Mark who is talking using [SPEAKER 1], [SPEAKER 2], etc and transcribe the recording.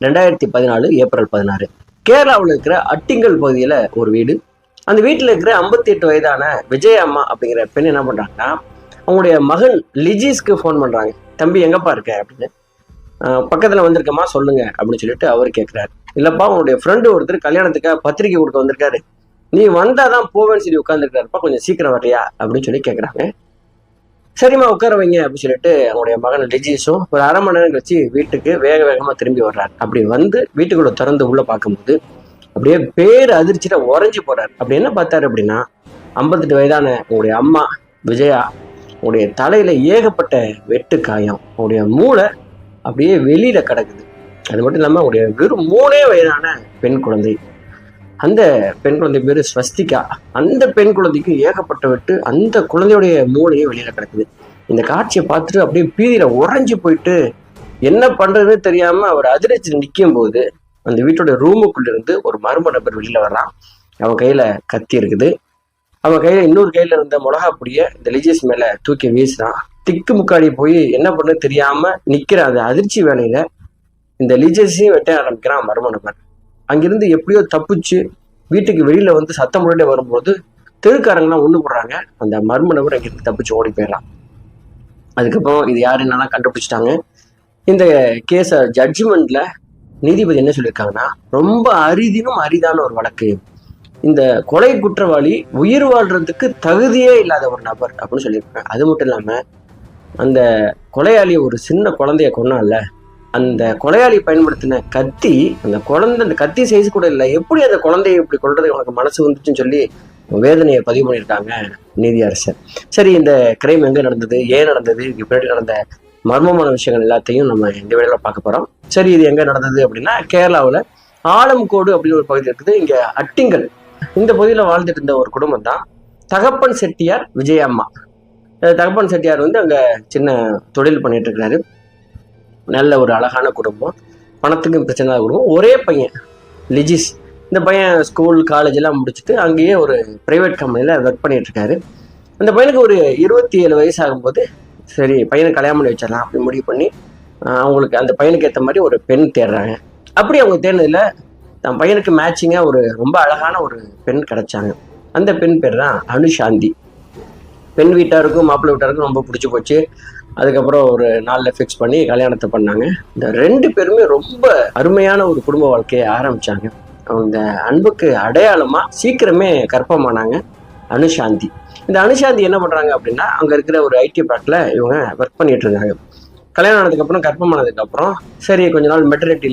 [SPEAKER 1] 2014 April 16. கேரளாவில் இருக்கிற அட்டிங்கல் பகுதியில் ஒரு வீடு. அந்த வீட்டில் இருக்கிற 58 வயதான விஜய அம்மா அப்படிங்கிற பெண் என்ன பண்ணுறாங்கன்னா, அவங்களுடைய மகன் லிஜிஸ்க்கு ஃபோன் பண்ணுறாங்க. தம்பி எங்கப்பா இருக்க அப்படின்னு. பக்கத்தில் வந்திருக்கம்மா சொல்லுங்க அப்படின்னு சொல்லிட்டு அவர் கேட்குறாரு. இல்லைப்பா, உங்களுடைய ஃப்ரெண்டு ஒருத்தர் கல்யாணத்துக்காக பத்திரிக்கை கொடுக்க வந்திருக்காரு, நீ வந்தால் தான் போவேன்னு சொல்லி உட்காந்துருக்காருப்பா, கொஞ்சம் சீக்கிரம் வரையா அப்படின்னு சொல்லி கேட்குறாங்க. சரிம்மா உட்கார வைங்க அப்படின்னு சொல்லிட்டு அவங்களுடைய மகன் லிஜிஸும் ஒரு அரை மணி நேரம் கழிச்சு வீட்டுக்கு வேக வேகமாக திரும்பி வர்றாரு. அப்படி வந்து வீட்டுக்குள்ள திறந்து உள்ள பார்க்கும்போது அப்படியே பேர் அதிர்ச்சியில உறைஞ்சி போறாரு. அப்படி என்ன பார்த்தாரு அப்படின்னா, 58 வயதான உங்களுடைய அம்மா விஜயா, உங்களுடைய தலையில ஏகப்பட்ட வெட்டு காயம், உங்களுடைய மூளை அப்படியே வெளியில கிடக்குது. அது மட்டும் இல்லாம உங்களுடைய வெறும் 3 வயதான பெண் குழந்தை. அந்த பெண் குழந்தை பேரு ஸ்வஸ்திகா. அந்த பெண் குழந்தைக்கு ஏகப்பட்ட வெட்டு, அந்த குழந்தையுடைய மூளையே வெளியில கிடக்குது. இந்த காட்சியை பார்த்துட்டு அப்படியே பீதியில உறைஞ்சு போயிட்டு என்ன பண்றதுன்னு தெரியாம அவர் அதிர்ச்சி நிற்கும் போது அந்த வீட்டோட ரூமுக்குள்ள இருந்து ஒரு மர்ம நபர் வெளியில வர்றான். அவன் கையில கத்தி இருக்குது. அவன் கையில இன்னொரு கையில இருந்த மிளகா பொடிய இந்த லிஜிஸ் மேல தூக்கி வீசுறான். திக்கு முக்காடி போய் என்ன பண்ணு தெரியாம நிக்கிற அந்த அதிர்ச்சி வேலையில இந்த லிஜிஸையும் வெட்ட ஆரம்பிக்கிறான் மர்ம நபர். அங்கிருந்து எப்படியோ தப்பிச்சு வீட்டுக்கு வெளியில வந்து சத்தம் முறையில வரும்போது தெருக்காரங்களாம் ஒண்ணு போடுறாங்க. அந்த மர்ம நபர் அங்கிருந்து தப்பிச்சு ஓடி போயிடலாம். அதுக்கப்புறம் இது யாரு என்னன்னா கண்டுபிடிச்சிட்டாங்க. இந்த கேஸ ஜட்ஜ்மெண்ட்ல நீதிபதி என்ன சொல்லியிருக்காங்கன்னா, ரொம்ப அரிதான ஒரு வழக்கு. இந்த கொலை குற்றவாளி உயிர் வாழ்றதுக்கு தகுதியே இல்லாத ஒரு நபர் அப்படின்னு சொல்லியிருக்காங்க. அது மட்டும் இல்லாம அந்த கொலையாளி ஒரு சின்ன குழந்தைய கொன்னால, அந்த கொலையாளி பயன்படுத்தின கத்தி, அந்த கத்தி சைஸ் கூட இல்லை, எப்படி அந்த குழந்தைய இப்படி கொல்றது உனக்கு மனசு வந்துச்சுன்னு சொல்லி வேதனையை பதிவு பண்ணியிருக்காங்க நீதியரசர். சரி, இந்த கிரைம் எங்க நடந்தது, ஏன் நடந்தது, இப்படி நடந்த மர்மமான விஷயங்கள் எல்லாத்தையும் நம்ம இந்த வேளையில பார்க்க போறோம். சரி, இது எங்க நடந்தது அப்படின்னா, கேரளாவில் ஆலம்கோடு அப்படின்னு ஒரு பகுதி இருக்குது. இங்க அட்டிங்கல் இந்த பகுதியில் வாழ்ந்துட்டு இருந்த ஒரு குடும்பம் தான் தகப்பன் செட்டியார் விஜயம்மா. தகப்பன் செட்டியார் வந்து அங்க சின்ன தொழில் பண்ணிட்டு இருக்கிறாரு. நல்ல ஒரு அழகான குடும்பம், பணத்துக்கும் பிரச்சனை குடும்பம். ஒரே பையன் லிஜிஸ். இந்த பையன் ஸ்கூல் காலேஜ் எல்லாம் முடிச்சுட்டு அங்கேயே ஒரு பிரைவேட் கம்பெனியில் ஒர்க் பண்ணிட்டு இருக்காரு. அந்த பையனுக்கு ஒரு 27 வயசு ஆகும்போது சரி பையனை கல்யாணம் பண்ணி வச்சிடலாம் அப்படின்னு முடிவு பண்ணி அவங்களுக்கு அந்த பையனுக்கு ஏற்ற மாதிரி ஒரு பெண் தேடுறாங்க. அப்படி அவங்க தேடினதுல தன் பையனுக்கு மேட்சிங்காக ஒரு ரொம்ப அழகான ஒரு பெண் கிடைச்சாங்க. அந்த பெண் பேர் தான் அனுஷாந்தி. பெண் வீட்டாருக்கும் மாப்பிள்ளை வீட்டாருக்கும் ரொம்ப பிடிச்சி போச்சு. அதுக்கப்புறம் ஒரு நாளில் ஃபிக்ஸ் பண்ணி கல்யாணத்தை பண்ணாங்க. இந்த 2 பேருமே ரொம்ப அருமையான ஒரு குடும்ப வாழ்க்கையை ஆரம்பிச்சாங்க. அவங்க அன்புக்கு அடையாளமா சீக்கிரமே கர்ப்பமானாங்க அனுஷாந்தி. இந்த அனுஷாந்தி என்ன பண்றாங்க அப்படின்னா, அங்க இருக்கிற ஒரு ஐடி பார்க்ல இவங்க ஒர்க் பண்ணிட்டு இருக்காங்க. கல்யாணம் ஆனதுக்கு அப்புறம் கர்ப்பமானதுக்கு அப்புறம் சரி கொஞ்ச நாள் மெட்டர்னிட்டி